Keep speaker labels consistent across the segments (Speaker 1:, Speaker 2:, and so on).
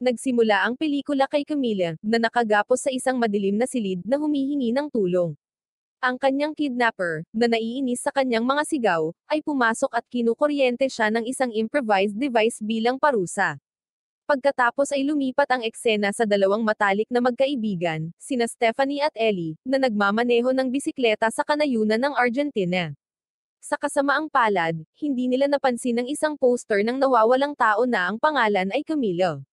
Speaker 1: Nagsimula ang pelikula kay Camilla, na nakagapos sa isang madilim na silid na humihingi ng tulong. Ang kanyang kidnapper, na naiinis sa kanyang mga sigaw, ay pumasok at kinukuryente siya ng isang improvised device bilang parusa. Pagkatapos ay lumipat ang eksena sa dalawang matalik na magkaibigan, sina Stephanie at Ellie, na nagmamaneho ng bisikleta sa kanayunan ng Argentina. Sa kasamaang palad, hindi nila napansin ang isang poster ng nawawalang tao na ang pangalan ay Camilo.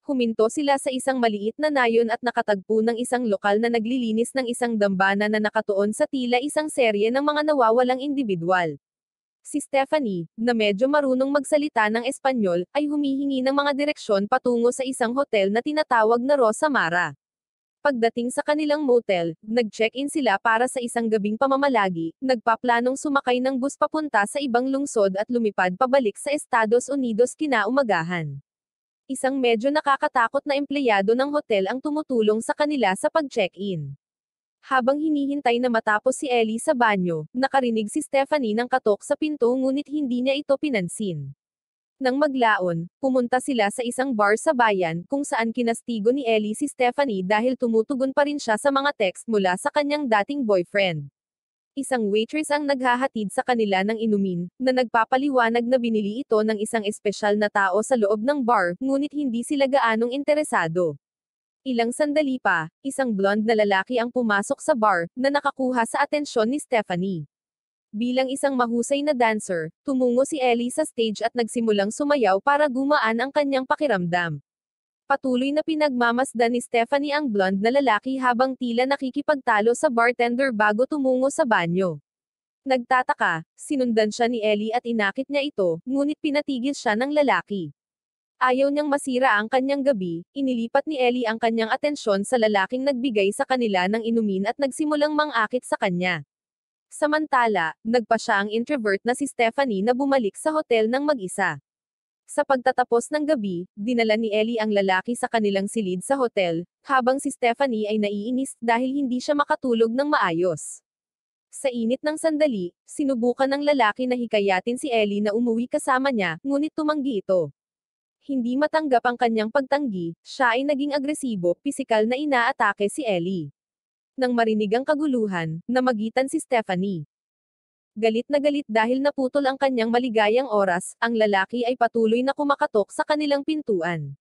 Speaker 1: Huminto sila sa isang maliit na nayon at nakatagpo ng isang lokal na naglilinis ng isang dambana na nakatuon sa tila isang serye ng mga nawawalang individual. Si Stephanie, na medyo marunong magsalita ng Espanyol, ay humihingi ng mga direksyon patungo sa isang hotel na tinatawag na Rosa Mara. Pagdating sa kanilang motel, nag-check-in sila para sa isang gabing pamamalagi, nagpaplanong sumakay ng bus papunta sa ibang lungsod at lumipad pabalik sa Estados Unidos kinaumagahan. Isang medyo nakakatakot na empleyado ng hotel ang tumutulong sa kanila sa pag-check-in. Habang hinihintay na matapos si Ellie sa banyo, nakarinig si Stephanie ng katok sa pinto ngunit hindi niya ito pinansin. Nang maglaon, pumunta sila sa isang bar sa bayan kung saan kinastigo ni Ellie si Stephanie dahil tumutugon pa rin siya sa mga text mula sa kanyang dating boyfriend. Isang waitress ang naghahatid sa kanila ng inumin, na nagpapaliwanag na binili ito ng isang espesyal na tao sa loob ng bar, ngunit hindi sila gaanong interesado. Ilang sandali pa, isang blonde na lalaki ang pumasok sa bar, na nakakuha sa atensyon ni Stephanie. Bilang isang mahusay na dancer, tumungo si Ellie sa stage at nagsimulang sumayaw para gumaan ang kanyang pakiramdam. Patuloy na pinagmamasdan ni Stephanie ang blonde na lalaki habang tila nakikipagtalo sa bartender bago tumungo sa banyo. Nagtataka, sinundan siya ni Ellie at inakit niya ito, ngunit pinatigil siya ng lalaki. Ayaw niyang masira ang kanyang gabi, inilipat ni Ellie ang kanyang atensyon sa lalaking nagbigay sa kanila ng inumin at nagsimulang mang-akit sa kanya. Samantala, nagpa siya ang introvert na si Stephanie na bumalik sa hotel ng mag-isa. Sa pagtatapos ng gabi, dinala ni Ellie ang lalaki sa kanilang silid sa hotel, habang si Stephanie ay naiinis dahil hindi siya makatulog ng maayos. Sa init ng sandali, sinubukan ng lalaki na hikayatin si Ellie na umuwi kasama niya, ngunit tumanggi ito. Hindi matanggap ang kanyang pagtanggi, siya ay naging agresibo, pisikal na inaatake si Ellie. Nang marinig ang kaguluhan, namagitan si Stephanie. Galit na galit dahil naputol ang kanyang maligayang oras, ang lalaki ay patuloy na kumakatok sa kanilang pintuan.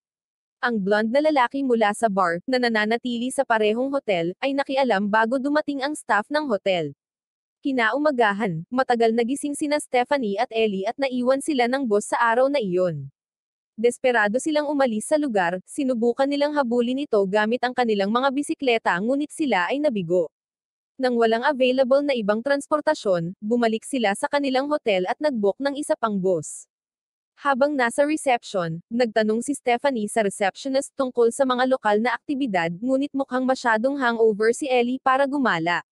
Speaker 1: Ang blonde na lalaki mula sa bar, na nananatili sa parehong hotel, ay nakialam bago dumating ang staff ng hotel. Kinaumagahan, matagal nagising sina Stephanie at Ellie at naiwan sila ng boss sa araw na iyon. Desperado silang umalis sa lugar, sinubukan nilang habulin ito gamit ang kanilang mga bisikleta ngunit sila ay nabigo. Nang walang available na ibang transportasyon, bumalik sila sa kanilang hotel at nag-book ng isa pang bus. Habang nasa reception, nagtanong si Stephanie sa receptionist tungkol sa mga lokal na aktibidad, ngunit mukhang masyadong hangover si Ellie para gumala.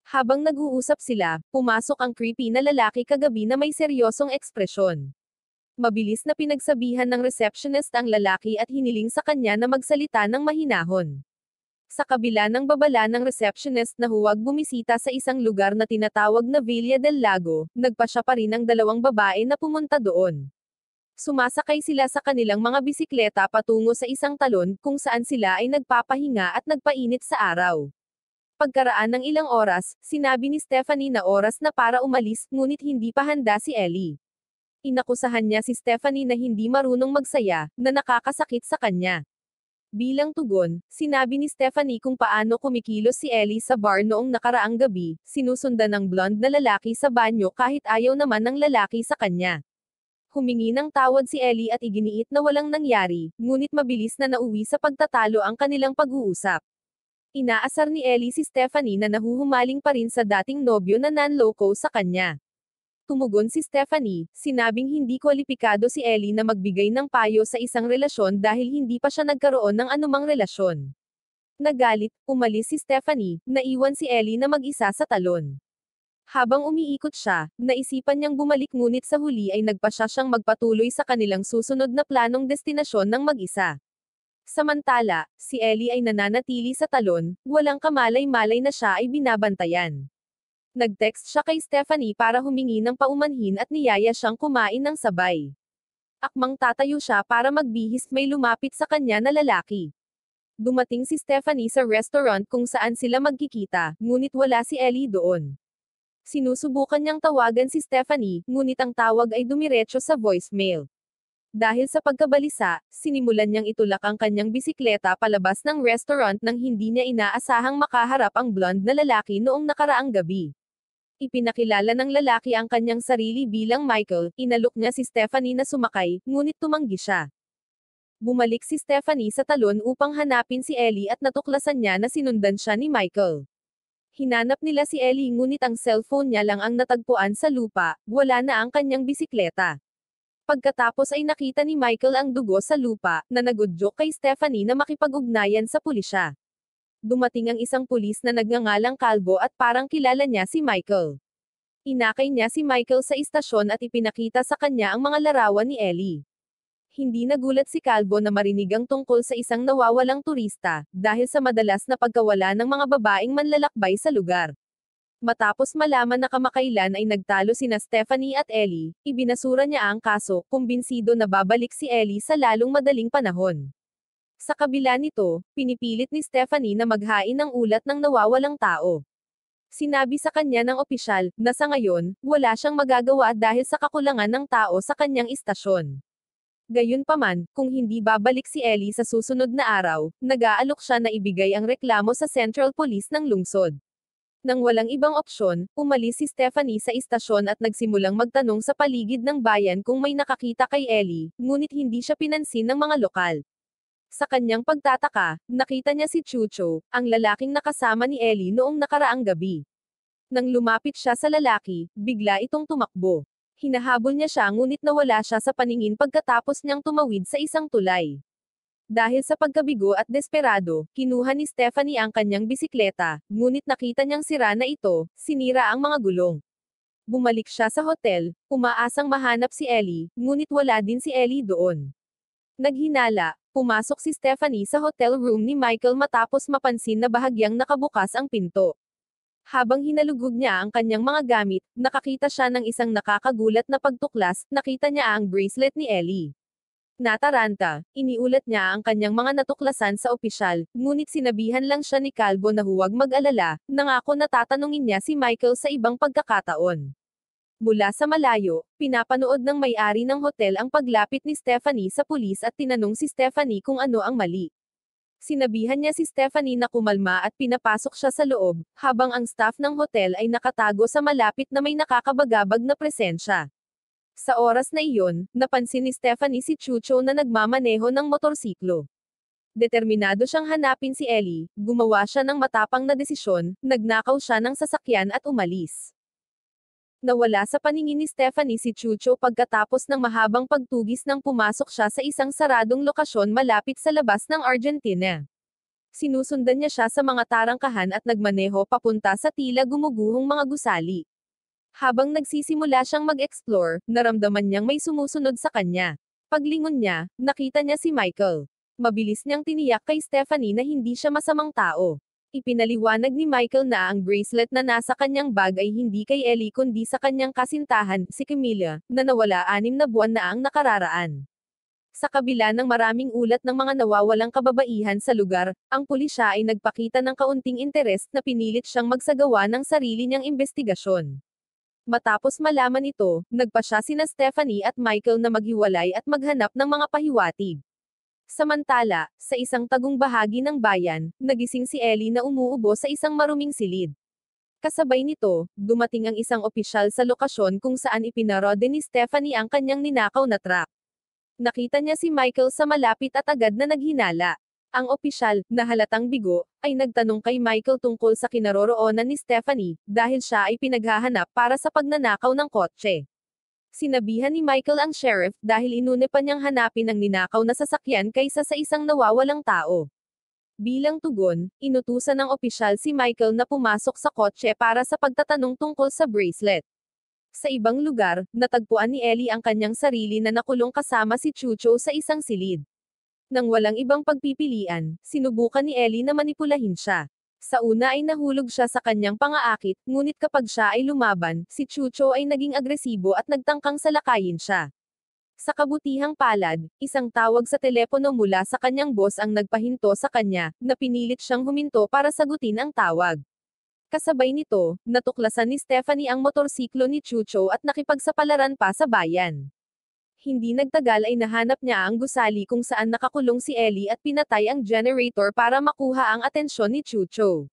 Speaker 1: Habang nag-uusap sila, pumasok ang creepy na lalaki kagabi na may seryosong ekspresyon. Mabilis na pinagsabihan ng receptionist ang lalaki at hiniling sa kanya na magsalita ng mahinahon. Sa kabila ng babala ng receptionist na huwag bumisita sa isang lugar na tinatawag na Villa del Lago, nagpa siya pa rin ang dalawang babae na pumunta doon. Sumasakay sila sa kanilang mga bisikleta patungo sa isang talon, kung saan sila ay nagpapahinga at nagpainit sa araw. Pagkaraan ng ilang oras, sinabi ni Stephanie na oras na para umalis, ngunit hindi pa handa si Ellie. Inakusahan niya si Stephanie na hindi marunong magsaya, na nakakasakit sa kanya. Bilang tugon, sinabi ni Stephanie kung paano kumikilos si Ellie sa bar noong nakaraang gabi, sinusundan ng blonde na lalaki sa banyo kahit ayaw naman ng lalaki sa kanya. Humingi ng tawad si Ellie at iginiit na walang nangyari, ngunit mabilis na nauwi sa pagtatalo ang kanilang pag-uusap. Inaasar ni Ellie si Stephanie na nahuhumaling pa rin sa dating nobyo na nanloko sa kanya. Tumugon si Stephanie, sinabing hindi kwalipikado si Ellie na magbigay ng payo sa isang relasyon dahil hindi pa siya nagkaroon ng anumang relasyon. Nagalit, umalis si Stephanie, naiwan si Ellie na mag-isa sa talon. Habang umiikot siya, naisipan niyang bumalik ngunit sa huli ay nagpasya siyang magpatuloy sa kanilang susunod na planong destinasyon ng mag-isa. Samantala, si Ellie ay nananatili sa talon, walang kamalay-malay na siya ay binabantayan. Nag-text siya kay Stephanie para humingi ng paumanhin at niyaya siyang kumain ng sabay. Akmang tatayo siya para magbihis, may lumapit sa kanya na lalaki. Dumating si Stephanie sa restaurant kung saan sila magkikita, ngunit wala si Ellie doon. Sinusubukan niyang tawagan si Stephanie, ngunit ang tawag ay dumiretso sa voicemail. Dahil sa pagkabalisa, sinimulan niyang itulak ang kanyang bisikleta palabas ng restaurant nang hindi niya inaasahang makaharap ang blonde na lalaki noong nakaraang gabi. Ipinakilala ng lalaki ang kanyang sarili bilang Michael, inalok niya si Stephanie na sumakay, ngunit tumanggi siya. Bumalik si Stephanie sa talon upang hanapin si Ellie at natuklasan niya na sinundan siya ni Michael. Hinanap nila si Ellie ngunit ang cellphone niya lang ang natagpuan sa lupa, wala na ang kanyang bisikleta. Pagkatapos ay nakita ni Michael ang dugo sa lupa, na nagudyok kay Stephanie na makipag-ugnayan sa pulisya. Dumating ang isang pulis na nagngangalang Calvo at parang kilala niya si Michael. Inakay niya si Michael sa istasyon at ipinakita sa kanya ang mga larawan ni Ellie. Hindi nagulat si Calvo na marinig ang tungkol sa isang nawawalang turista, dahil sa madalas na pagkawala ng mga babaeng manlalakbay sa lugar. Matapos malaman na kamakailan ay nagtalo sina Stephanie at Ellie, ibinasura niya ang kaso, kumbinsido na babalik si Ellie sa lalong madaling panahon. Sa kabila nito, pinipilit ni Stephanie na maghain ng ulat ng nawawalang tao. Sinabi sa kanya ng opisyal, na sa ngayon, wala siyang magagawa dahil sa kakulangan ng tao sa kanyang istasyon. Gayunpaman, kung hindi babalik si Ellie sa susunod na araw, nag-aalok siya na ibigay ang reklamo sa Central Police ng lungsod. Nang walang ibang opsyon, umalis si Stephanie sa istasyon at nagsimulang magtanong sa paligid ng bayan kung may nakakita kay Ellie, ngunit hindi siya pinansin ng mga lokal. Sa kanyang pagtataka, nakita niya si Chucho, ang lalaking nakasama ni Ellie noong nakaraang gabi. Nang lumapit siya sa lalaki, bigla itong tumakbo. Hinahabol niya siya ngunit nawala siya sa paningin pagkatapos niyang tumawid sa isang tulay. Dahil sa pagkabigo at desperado, kinuha ni Stephanie ang kanyang bisikleta, ngunit nakita niyang sira na ito, sinira ang mga gulong. Bumalik siya sa hotel, umaasang mahanap si Ellie, ngunit wala din si Ellie doon. Naghinala, pumasok si Stephanie sa hotel room ni Michael matapos mapansin na bahagyang nakabukas ang pinto. Habang hinalugog niya ang kanyang mga gamit, nakakita siya ng isang nakakagulat na pagtuklas, nakita niya ang bracelet ni Ellie. Nataranta, iniulat niya ang kanyang mga natuklasan sa opisyal, ngunit sinabihan lang siya ni Calvo na huwag mag-alala, nangako na tatanungin niya si Michael sa ibang pagkakataon. Mula sa malayo, pinapanood ng may-ari ng hotel ang paglapit ni Stephanie sa pulis at tinanong si Stephanie kung ano ang mali. Sinabihan niya si Stephanie na kumalma at pinapasok siya sa loob, habang ang staff ng hotel ay nakatago sa malapit na may nakakabagabag na presensya. Sa oras na iyon, napansin ni Stephanie si Chucho na nagmamaneho ng motorsiklo. Determinado siyang hanapin si Ellie, gumawa siya ng matapang na desisyon, nagnakaw siya ng sasakyan at umalis. Nawala sa paningin ni Stephanie si Chucho pagkatapos ng mahabang pagtugis nang pumasok siya sa isang saradong lokasyon malapit sa labas ng Argentina. Sinusundan niya siya sa mga tarangkahan at nagmaneho papunta sa tila gumuguhong mga gusali. Habang nagsisimula siyang mag-explore, naramdaman niyang may sumusunod sa kanya. Paglingon niya, nakita niya si Michael. Mabilis niyang tiniyak kay Stephanie na hindi siya masamang tao. Ipinaliwanag ni Michael na ang bracelet na nasa kanyang bag ay hindi kay Ellie kundi sa kanyang kasintahan, si Camilla, na nawala 6 na buwan na ang nakararaan. Sa kabila ng maraming ulat ng mga nawawalang kababaihan sa lugar, ang pulisya ay nagpakita ng kaunting interes na pinilit siyang magsagawa ng sarili niyang investigasyon. Matapos malaman ito, nagpasya sina Stephanie at Michael na maghiwalay at maghanap ng mga pahiwatig. Samantala, sa isang tagong bahagi ng bayan, nagising si Ellie na umuubo sa isang maruming silid. Kasabay nito, dumating ang isang opisyal sa lokasyon kung saan ipinarode ni Stephanie ang kanyang ninakaw na truck. Nakita niya si Michael sa malapit at agad na naghinala. Ang opisyal, na halatang bigo, ay nagtanong kay Michael tungkol sa kinaroroonan ni Stephanie, dahil siya ay pinaghahanap para sa pagnanakaw ng kotse. Sinabihan ni Michael ang sheriff dahil inune pa niyang hanapin ang ninakaw na sasakyan kaysa sa isang nawawalang tao. Bilang tugon, inutusan ng opisyal si Michael na pumasok sa kotse para sa pagtatanong tungkol sa bracelet. Sa ibang lugar, natagpuan ni Ellie ang kanyang sarili na nakulong kasama si Chucho sa isang silid. Nang walang ibang pagpipilian, sinubukan ni Ellie na manipulahin siya. Sa una ay nahulog siya sa kanyang pangaakit, ngunit kapag siya ay lumaban, si Chucho ay naging agresibo at nagtangkang salakayin siya. Sa kabutihang palad, isang tawag sa telepono mula sa kanyang boss ang nagpahinto sa kanya, na pinilit siyang huminto para sagutin ang tawag. Kasabay nito, natuklasan ni Stephanie ang motorsiklo ni Chucho at nakipagsapalaran pa sa bayan. Hindi nagtagal ay nahanap niya ang gusali kung saan nakakulong si Ellie at pinatay ang generator para makuha ang atensyon ni Chucho.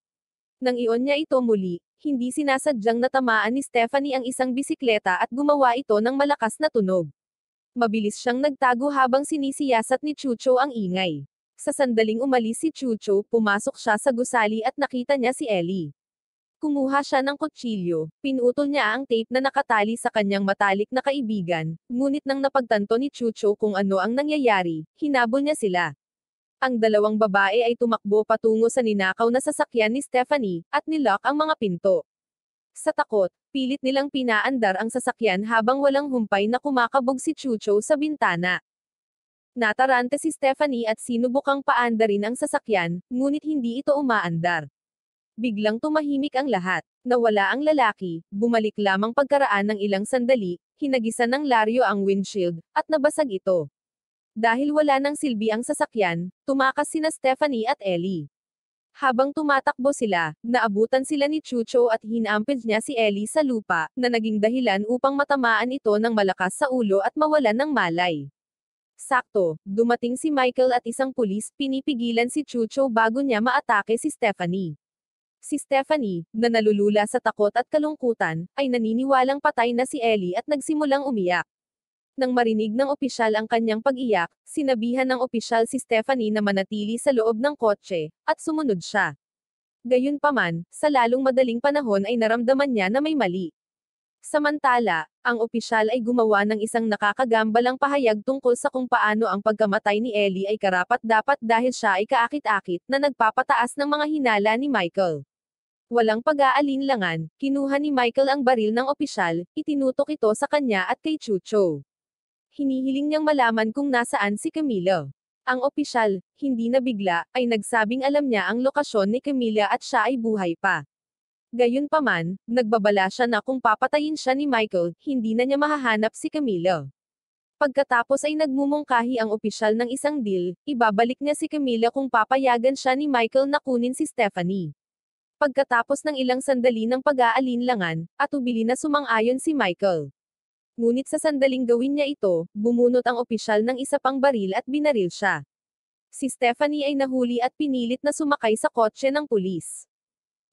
Speaker 1: Nang iyon niya ito muli, hindi sinasadyang natamaan ni Stephanie ang isang bisikleta at gumawa ito ng malakas na tunog. Mabilis siyang nagtago habang sinisiyasat ni Chucho ang ingay. Sa sandaling umalis si Chucho, pumasok siya sa gusali at nakita niya si Ellie. Kumuha siya ng kutsilyo, pinutol niya ang tape na nakatali sa kanyang matalik na kaibigan, ngunit nang napagtanto ni Chucho kung ano ang nangyayari, hinabol niya sila. Ang dalawang babae ay tumakbo patungo sa ninakaw na sasakyan ni Stephanie, at nilock ang mga pinto. Sa takot, pilit nilang pinaandar ang sasakyan habang walang humpay na kumakabog si Chucho sa bintana. Natarante si Stephanie at sinubukang paandarin ang sasakyan, ngunit hindi ito umaandar. Biglang tumahimik ang lahat. Nawala ang lalaki, bumalik lamang pagkaraan ng ilang sandali, hinagisan ng laryo ang windshield, at nabasag ito. Dahil wala nang silbi ang sasakyan, tumakas sina Stephanie at Ellie. Habang tumatakbo sila, naabutan sila ni Chucho at hinampid niya si Ellie sa lupa, na naging dahilan upang matamaan ito ng malakas sa ulo at mawalan ng malay. Sakto, dumating si Michael at isang pulis, pinipigilan si Chucho bago niya maatake si Stephanie. Si Stephanie, na nalulula sa takot at kalungkutan, ay naniniwalang patay na si Ellie at nagsimulang umiyak. Nang marinig ng opisyal ang kanyang pag-iyak, sinabihan ng opisyal si Stephanie na manatili sa loob ng kotse, at sumunod siya. Gayunpaman, sa lalong madaling panahon ay naramdaman niya na may mali. Samantala, ang opisyal ay gumawa ng isang nakakagambalang pahayag tungkol sa kung paano ang pagkamatay ni Ellie ay karapat-dapat dahil siya ay kaakit-akit na nagpapataas ng mga hinala ni Michael. Walang pag-aalinlangan, kinuha ni Michael ang baril ng opisyal, itinutok ito sa kanya at kay Chucho. Hinihiling niyang malaman kung nasaan si Camila. Ang opisyal, hindi nabigla, ay nagsabing alam niya ang lokasyon ni Camila at siya ay buhay pa. Gayunpaman, nagbabala siya na kung papatayin siya ni Michael, hindi na niya mahahanap si Camila. Pagkatapos ay nagmumungkahi ang opisyal ng isang deal, ibabalik niya si Camila kung papayagan siya ni Michael na kunin si Stephanie. Pagkatapos ng ilang sandali ng pag-aalinlangan, atubili na sumang-ayon si Michael. Ngunit sa sandaling gawin niya ito, bumunot ang opisyal ng isa pang baril at binaril siya. Si Stephanie ay nahuli at pinilit na sumakay sa kotse ng pulis.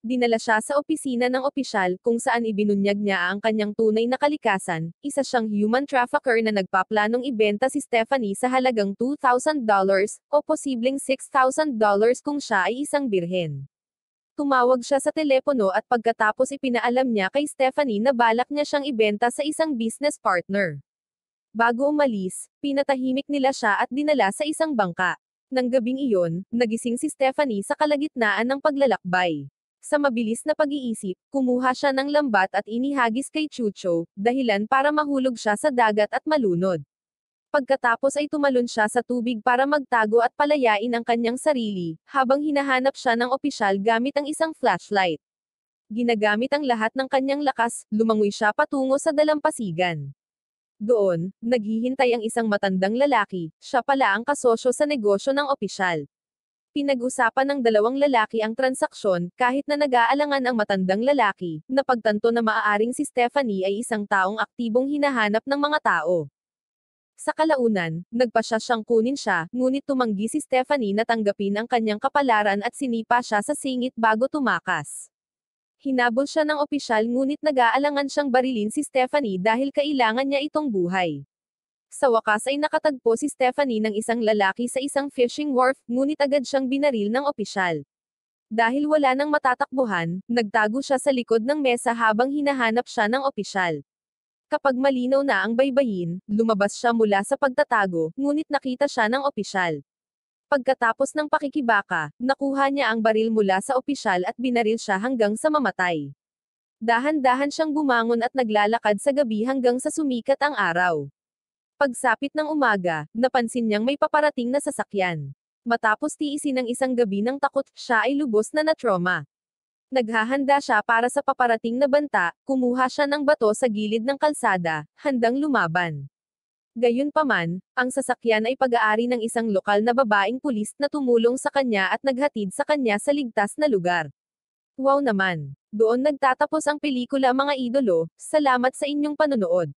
Speaker 1: Dinala siya sa opisina ng opisyal kung saan ibinunyag niya ang kanyang tunay na kalikasan, isa siyang human trafficker na nagpaplanong ibenta si Stephanie sa halagang $2,000 o posibleng $6,000 kung siya ay isang birhen. Tumawag siya sa telepono at pagkatapos ipinaalam niya kay Stephanie na balak niya siyang ibenta sa isang business partner. Bago umalis, pinatahimik nila siya at dinala sa isang bangka. Nang gabing iyon, nagising si Stephanie sa kalagitnaan ng paglalakbay. Sa mabilis na pag-iisip, kumuha siya ng lambat at inihagis kay Chucho, dahilan para mahulog siya sa dagat at malunod. Pagkatapos ay tumalon siya sa tubig para magtago at palayain ang kanyang sarili, habang hinahanap siya ng opisyal gamit ang isang flashlight. Ginagamit ang lahat ng kanyang lakas, lumangoy siya patungo sa dalampasigan. Doon, naghihintay ang isang matandang lalaki, siya pala ang kasosyo sa negosyo ng opisyal. Pinag-usapan ng dalawang lalaki ang transaksyon, kahit na nag-aalangan ang matandang lalaki, napagtanto na maaaring si Stephanie ay isang taong aktibong hinahanap ng mga tao. Sa kalaunan, nagpasya siyang kunin siya, ngunit tumanggi si Stephanie na tanggapin ang kanyang kapalaran at sinipa siya sa singit bago tumakas. Hinabol siya ng opisyal ngunit nag-aalangan siyang barilin si Stephanie dahil kailangan niya itong buhay. Sa wakas ay nakatagpo si Stephanie ng isang lalaki sa isang fishing wharf, ngunit agad siyang binaril ng opisyal. Dahil wala nang matatakbuhan, nagtago siya sa likod ng mesa habang hinahanap siya ng opisyal. Kapag malinaw na ang baybayin, lumabas siya mula sa pagtatago, ngunit nakita siya ng opisyal. Pagkatapos ng pakikibaka, nakuha niya ang baril mula sa opisyal at binaril siya hanggang sa mamatay. Dahan-dahan siyang bumangon at naglalakad sa gabi hanggang sa sumikat ang araw. Pagsapit ng umaga, napansin niyang may paparating na sasakyan. Matapos tiisin ng isang gabi ng takot, siya ay lubos na na-trauma. Naghahanda siya para sa paparating na banta, kumuha siya ng bato sa gilid ng kalsada, handang lumaban. Gayunpaman, ang sasakyan ay pag-aari ng isang lokal na babaeng pulis na tumulong sa kanya at naghatid sa kanya sa ligtas na lugar. Wow naman! Doon nagtatapos ang pelikula mga idolo, salamat sa inyong panonood.